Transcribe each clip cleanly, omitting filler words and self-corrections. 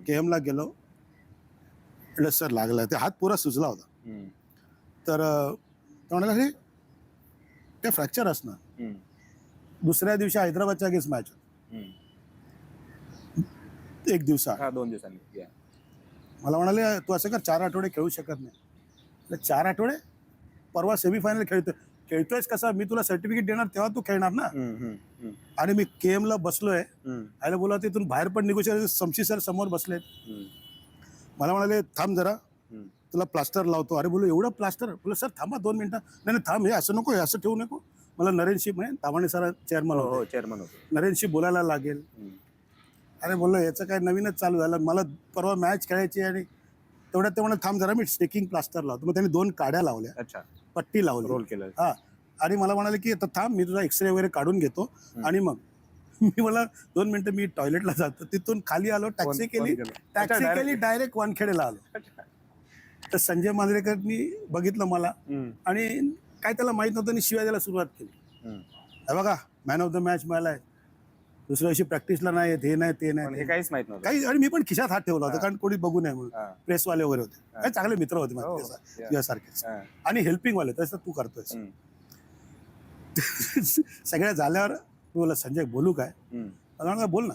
KM ला गेलो. म्हटलं सर लागला, ते हात पुरा सुजला होता. तर तो म्हणाला हे ते फ्रॅक्चर असणार. दुसऱ्या दिवशी हैदराबादच्या अगेन्स्ट मॅच, एक दिवसा 2 दिवसांनी. मला म्हणाले तू असं कर 4 आठवडे खेळू शकत नाही. 4 आठवडे, परवा सेमीफायनल खेळतोयस कसा, मी तुला सर्टिफिकेट देणार तेव्हा तू खेळणार ना. आणि मी KM ला बसलोय, आयला बोला तिथून बाहेर पण निघू शकत. शमशी सर समोर बसलेत. मला म्हणाले थांब जरा, तुला प्लास्टर लावतो. अरे बोलू एवढं प्लास्टर? बोल सर थांबा 2 मिनिटं. नाही थांब, हे असं नको, हे असं ठेवू नको. मला नरेनशी म्हणे, तामाणे सर चेअरमन होते, नरेनशी बोलायला लागेल. अरे बोललो याचं काय नवीनच चालू झालं. मला परवा मॅच खेळायची आणि तेवढ्यात ते म्हणा थांब जरा मी स्टिकिंग प्लास्टर लावतो. मग त्यांनी 2 काड्या लावल्या, पट्टी लावली, रोल केलं. हा. आणि मला म्हणाले की आता थांब मी तुझा एक्सरे वगैरे काढून घेतो. आणि मग मी मला 2 मिनिटं मी टॉयलेटला जातो. तिथून खाली आलो, टॅक्सी केली डायरेक्ट वानखेडेला आलो. तर संजय मांजरेकरनी बघितलं मला आणि काय त्याला माहित नव्हतं आणि शिवाय द्यायला सुरुवात केली. हे बघा मॅन ऑफ द मॅच मिळालाय, दुसऱ्या दिवशी प्रॅक्टिसला नाही, हे नाही ते नाही, काहीच माहित नव्हतं काही. आणि मी पण खिशात हात ठेवला होता कारण कोणी बघू नये म्हणून. प्रेसवाले वगैरे होते, काही चांगले मित्र होते माझे तुझ्यासारखेच, आणि हेल्पिंग वाले. तसं तू करतोयस. सगळ्या झाल्यावर तू बोला संजय बोलू काय? मला बोल ना.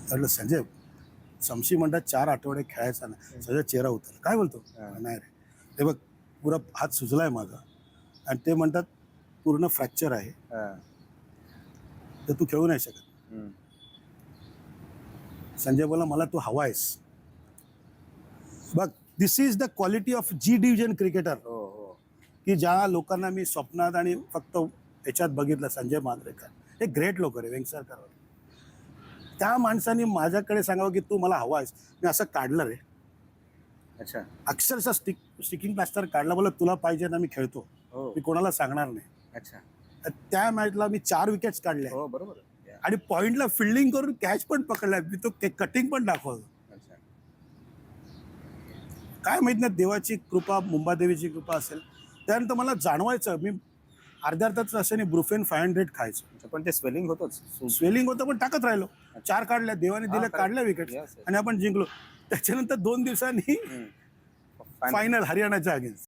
म्हटलं संजय शमशी म्हणतात 4 आठवडे खेळायचा ना. सगळं चेहरा उतरला. काय बोलतो? नाही रे, ते बघ पुरा हात सुजलाय माझा आणि ते म्हणतात पूर्ण फ्रॅक्चर आहे, तर तू खेळू नाही शकत. संजय बोला मला तू हवा आहेस. बघ this is the quality of G division cricketer, की ज्या लोकांना मी स्वप्नात आणि फक्त याच्यात बघितलं. संजय मांजरेकर हे ग्रेट लोक रे, वेंगसरकर. त्या माणसाने माझ्याकडे सांगावं की तू मला हवा आहेस. मी असं काढलं रे, अक्षरशः स्टिकिंग प्लास्टर काढला. बोला तुला पाहिजे ना मी खेळतो, मी कोणाला सांगणार नाही. त्या मॅचला मी 4 विकेट्स काढल्या, आणि पॉइंटला फिल्डिंग करून कॅच पण पकडलाय. मी तो कटिंग पण दाखवतो. काय माहित नाही, देवाची कृपा, मुंबादेवीची कृपा असेल. त्यानंतर मला जाणवायचं, मी अर्ध्या तास असे ब्रुफेन 500 खायचो. पण ते स्वेलिंग होतच, स्वेलिंग होतं पण टाकत राहिलो. 4 काढल्या, देवाने दिल्या, काढल्या विकेट आणि आपण जिंकलो. त्याच्यानंतर 2 दिवसांनी फायनल हरियाणाच्या अगेन्स्ट.